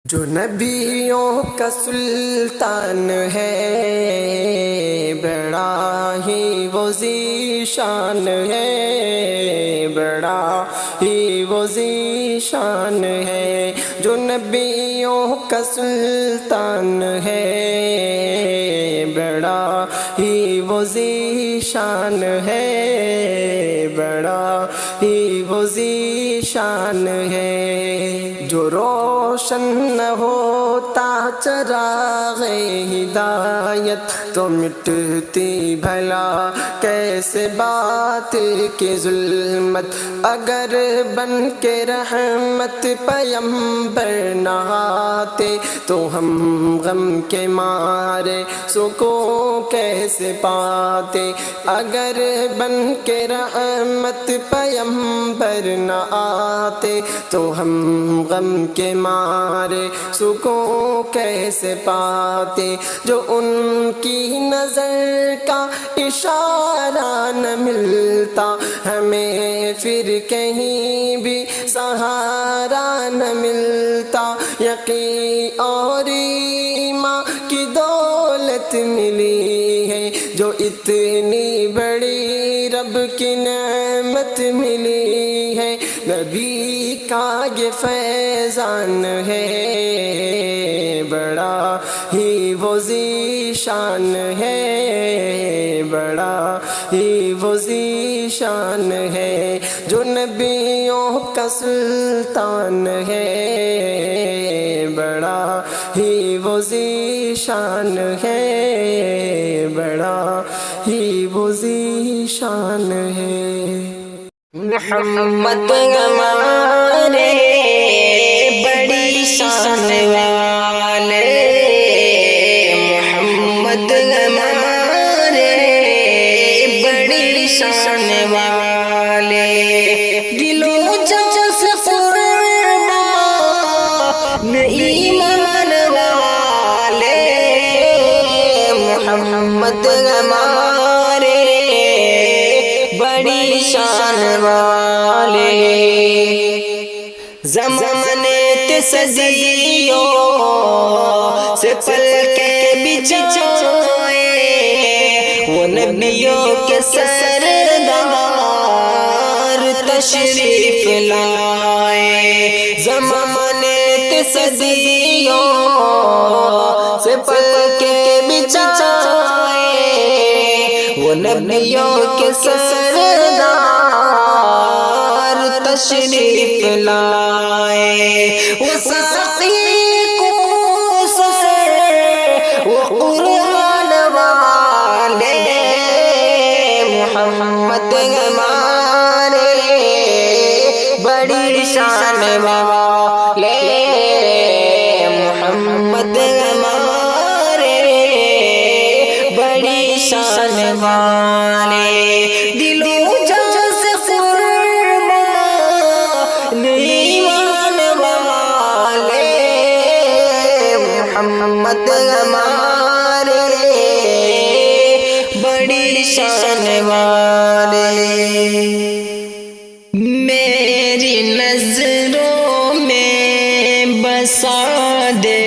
جو نبیوں کا سلطان ہے بڑا ہی وہ ذیشان ہے، بڑا ہی وہ ذیشان ہے۔ جو نبیوں کا سلطان ہے بڑا ہی وہ ذیشان ہے، بڑا ہی وہ ذیشان ہے۔ جو روشن نہ ہوتا چراغ ہدایت تو مٹتی بھلا کیسے باطل کی ظلمت۔ اگر بن کے رحمت پیمبر نہ آتے تو ہم غم کے مارے سکون کیسے پاتے۔ اگر بن کے رحمت پیمبر نہ آتے تو ہم غم کے مارے سکون کیسے پاتے۔ جو ان کی نظر کا اشارہ نہ ملتا ہمیں پھر کہیں بھی سہارا نہ ملتا۔ یقین اور ایمان کی دولت ملی ہے، جو اتنی بڑی رب کی نعمت ملی ہے۔ نبی کا یہ فیضان ہے بڑا ہی وہ ذیشان ہے، بڑا ہی وہ ذیشان ہے۔ جو نبیوں کا سلطان ہے بڑا ہی وہ ذیشان ہے، بڑا ہی وہ ذیشان ہے۔ محمد ہمارے بڑی شان والے، محمد ہمارے بڑی شان والے، دلوں جان سے قربان ایمان والے، محمد ہمارے بڑی شان والے۔ زمانے تے صدیوں سے پل کے بچھائے، وہ نبیوں کے سردار تشریف لائے۔ زمانے تے صدیوں سے پل کے بچھائے، وہ نبیوں کے سردار تشریف لائے۔ وہ ساقی کوثر وہ قرآن والے، محمد ہمارے بڑی شان والے، محمد ہمارے بڑی شان والے، دلوں جان سے قربان ایمان والے، محمد ہمارے بڑی شان والے۔ میری نظروں میں بسا دے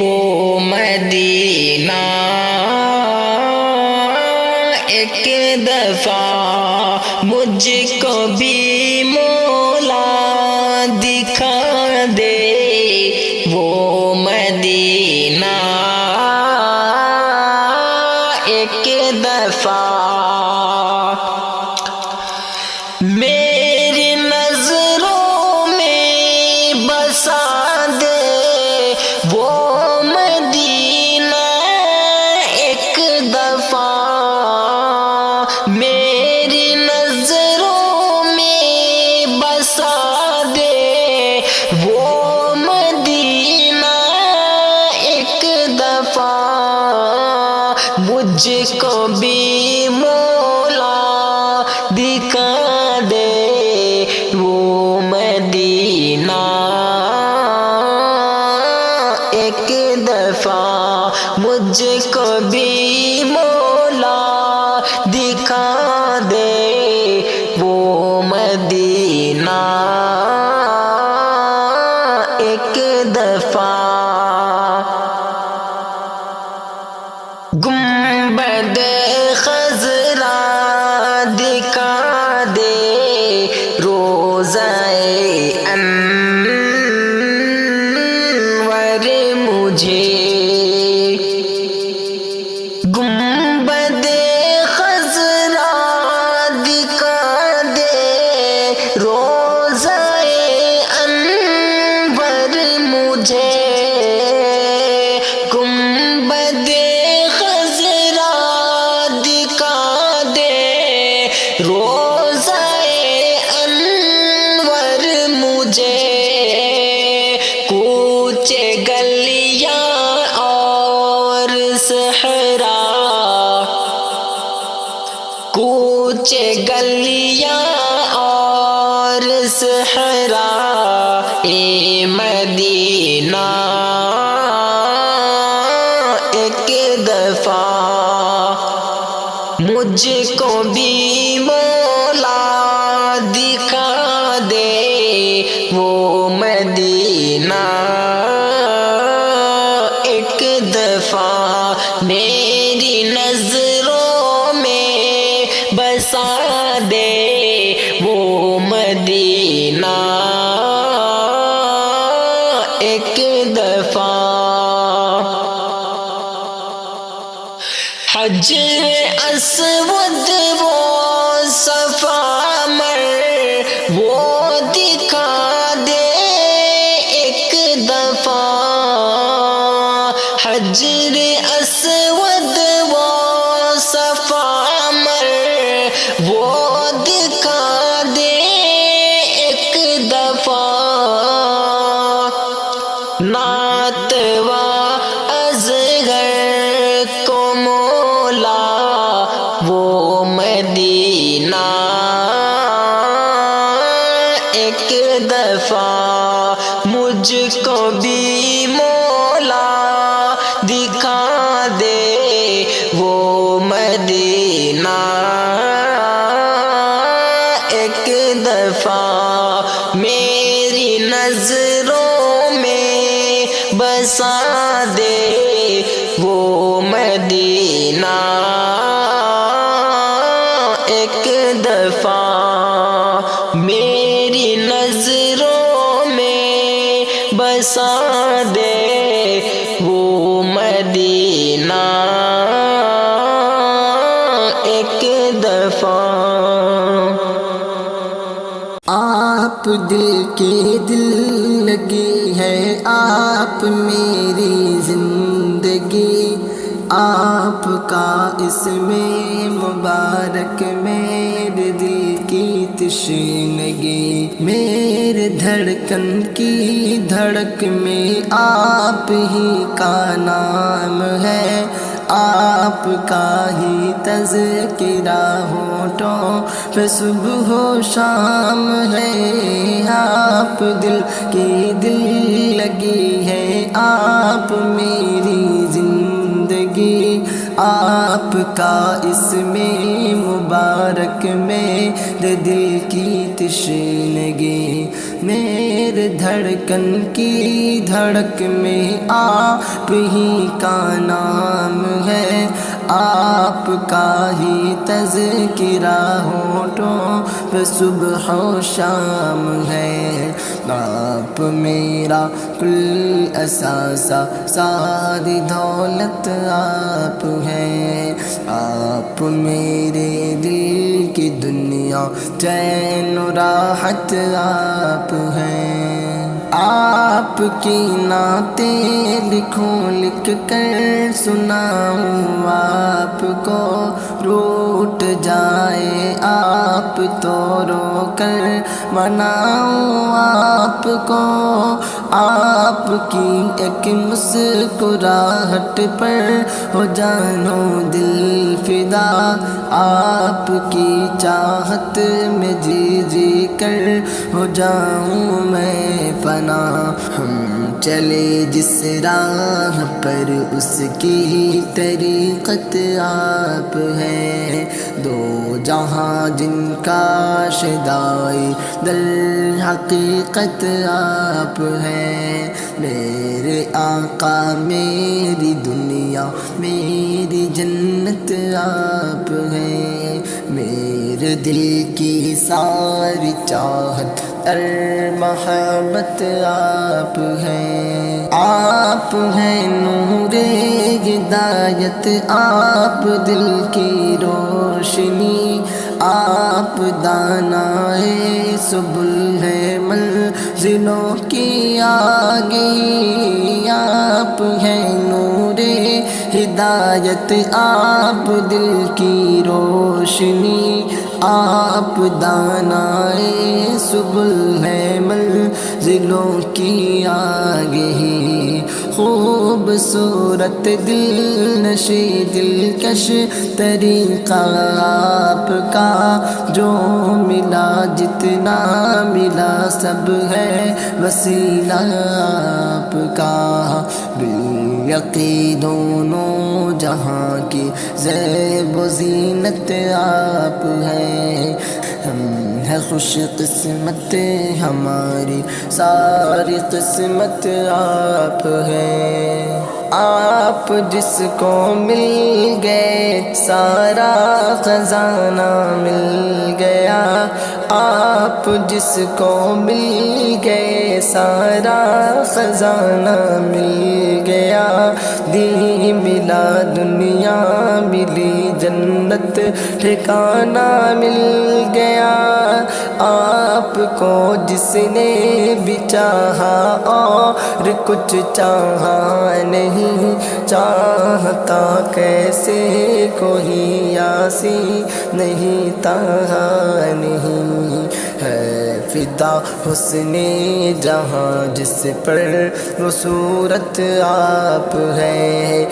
وہ مدینہ، ایک دفعہ مجھ کو بھی مولا دکھا دے وہ مدینہ، ایک دفعہ میری نظروں میں بسا دے وہ مدینہ، ایک دفعہ میری نظروں میں بسا دے وہ مدینہ، ایک دفعہ مجھ کو بھی مولا دکھا دے وہ مدینہ، ایک دفعہ مجھ کو بھی مولا دکھا دے وہ مدینہ، ایک دفعہ دفعہ گنبد خضرا دکھا دے روضہ انور مجھے گنبد خضرا دکھا دے روضہ انور مجھے گنبد خضرا دکھا دے روضہ انور مجھے کوچے گلیاں اور صحرا کوچے گلیاں اور صحرا اے مدینہ ایک دفعہ مجھ کو بھی مولا دکھا دے وہ مدینہ ایک دفعہ میری نظروں میں بسا دے وہ مدینہ ایک دفعہ حجر اسود وہ صفا مر وہ دکھا دے ایک دفعہ حجر اسود وہ صفا مر وہ دکھا دے ایک دفعہ ناتوا اصغر کو مولا وہ مدینہ ایک دفعہ مجھ کو بھی مولا دکھا دے وہ مدینہ ایک دفعہ میری نظروں میں بسا دے وہ مدینہ ایک دفعہ میری نظروں میں بسا دے وہ مدینہ ایک دفعہ آپ دل کے دل لگی ہے آپ میری زندگی آپ کا اسم مبارک میرے دل کی تشنگی میرے دھڑکن کی دھڑک میں آپ ہی کا نام ہے آپ کا ہی تذکرہ ہونٹوں پہ صبح و شام ہے آپ دل کی دل لگی ہے آپ میری زندگی آپ کا اسم مبارک میرے دل کی تشنگی میرے دھڑکن کی دھڑک میں آپ ہی کا نام ہے آپ کا ہی تذکرہ ہونٹوں پہ صبح و شام ہے آپ میرا کل اثاثہ ساری دولت آپ ہیں آپ میرے دل کی دنیا چین و راحت آپ ہیں آپ کی نعتیں لکھوں لکھ کر سناؤں آپ کو روٹ جائے آپ تو رو کر مناؤں آپ کو آپ کی ایک مسکراہٹ پر ہو جانو دل فدا آپ کی چاہت میں جی جی کر ہو جاؤں میں فنا ہم چلے جس راہ پر اس کی طریقت آپ ہے، دو جہاں جن کا شدائے در حقیقت آپ ہے، میرے آقا میری دنیا میری جنت آپ ہے، میرے دل کی ساری چاہت اور محبت آپ ہیں، آپ ہیں نور ہدایت، آپ دل کی روشنی، آپ دانائے سبل ہے منزلوں کی آگی، آپ ہیں نور ہدایت، آپ دل کی روشنی، آپ دانائے سبل ہے منزلوں کی آگے، خوبصورت دل نشی دلکش طریقہ آپ کا، جو ملا جتنا ملا سب ہے وسیلہ آپ کا، بالیقین دونوں جہاں کی زیب و زینت آپ ہیں، ہم ہے خوش قسمت ہماری ساری قسمت آپ ہیں، آپ جس کو مل گئے سارا خزانہ مل گیا، آپ جس کو مل گئے سارا خزانہ مل گیا، دین ملا دنیا ملی جنت ٹھکانہ مل گیا، آپ کو جس نے بھی چاہا اور کچھ چاہا نہیں، چاہتا کیسے کوئی آسی نہیں تہا نہیں، ہے فدا حسن جہاں جس پر وہ صورت آپ ہے،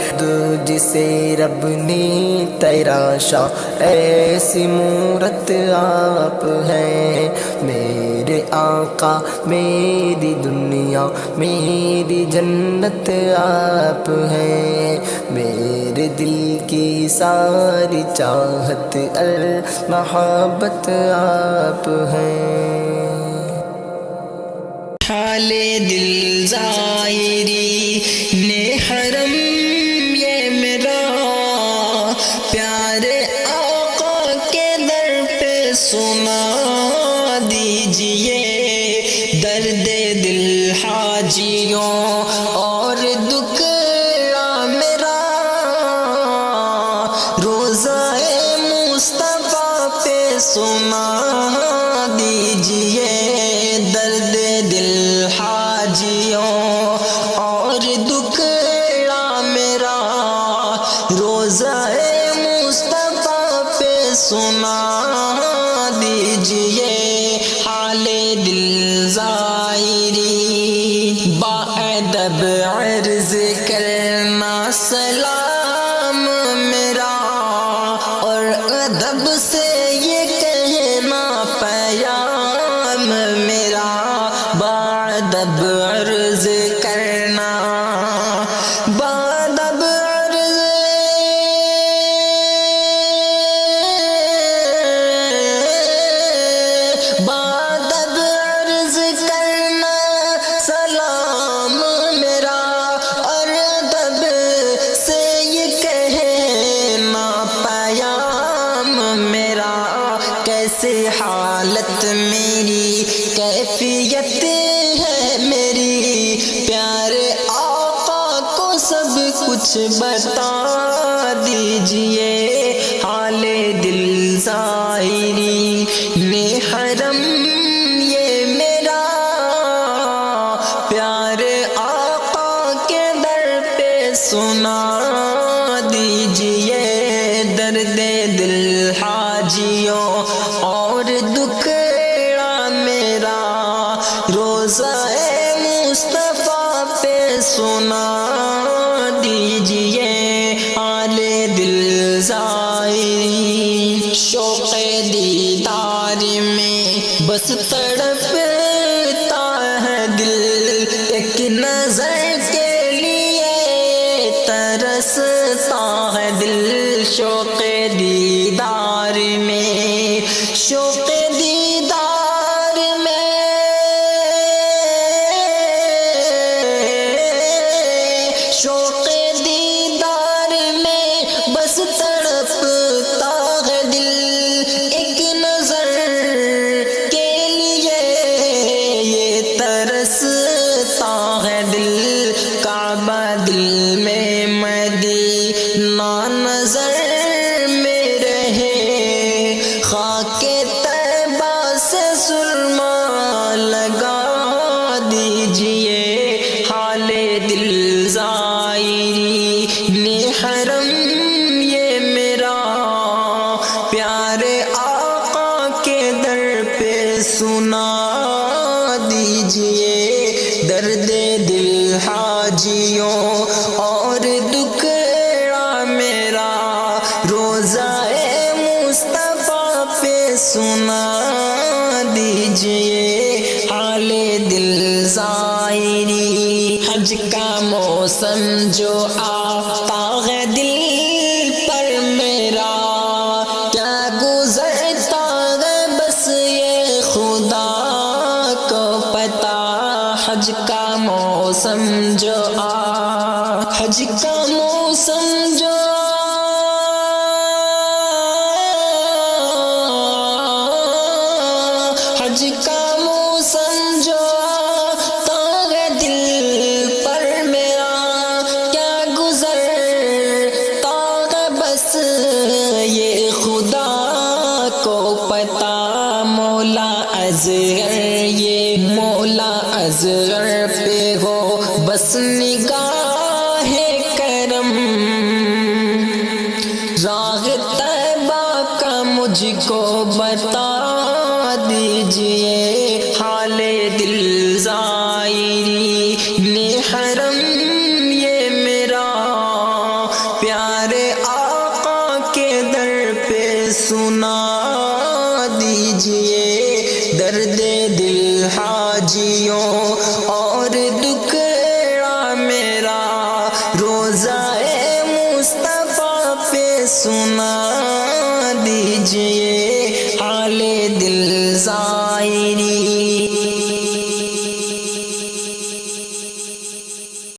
جسے رب نے تراشا ایسی مورت آپ ہے، میرے آقا میری دنیا میری جنت آپ ہے، میرے دل کی ساری چاہت اور محبت آپ ہیں، حالے دل زائری نے حرم یہ میرا، پیارے آقا کے در پہ سنا دیجئے، درد دل حاجیوں اور دکھڑا میرا، روزہ مصطفیٰ پہ سنا دیجئے، درد دل حاجیوں اور دکھڑا میرا، روزہ مصطفیٰ پہ سنا دیجئے، حال دل زائری باادب عرض کرنا سلام میرا، اور ادب سے یہ کہنا پیام میرا، باادب عرض کرنا، باادب عرض باادب عرض کرنا سلام میرا، اور ادب سے یہ کہنا پیام میرا، کیسے حالت میری کیفیت ہے میری، پیارے آقا کو سب کچھ بتا دیجئے، حال دل زائری نے حرم یہ میرا، پیارے آقا کے در پہ سنا دیجئے، درد دل حاجیوں اور دکھڑا میرا، روزہ مصطفیٰ پہ سنا دیجئے، حال دل زائری، شوق دیدار میں بس تڑپتا ہے دل، ایک نظر شوق دیدار میں، شوق دیدار میں، شوق دیدار میں بس تڑپتا ہے دل، ایک نظر کے لیے یہ ترستا ہے دل، کعبہ دل میں مدینہ نظر میں رہے، خاک طیبہ سے سرما لگا دیجئے، حال دل زائری نے حرم یہ میرا، پیارے آقا کے در پہ سنا دیجئے، درد دل حاجیوں اور دکھڑا میرا، روزہ مصطفیٰ پہ سنا دیجئے، حال دل زائری، حج کا موسم جو آتا ہے دل پر میرا، کیا گزرتا ہے بس یہ خدا کو پتا، حج کا موسم جو حج کا موسم جو حج کا موسم جو آتا ہے دل پر میرا، کیا گزرتا ہے بس یہ خدا کو پتا، مولا اصغر یہ مولا اصغر پہ ہو بس نگاہ کرم، راہ طیبہ کا مجھ کو بتا دیجئے، حال دل زائری نے حرم یہ میرا، پیارے آقا کے در پہ سنا دیجئے، درد دل حاجیوں اور دکھڑا میرا، روزہ مصطفیٰ پہ سنا دیجئے، حال دل زائری۔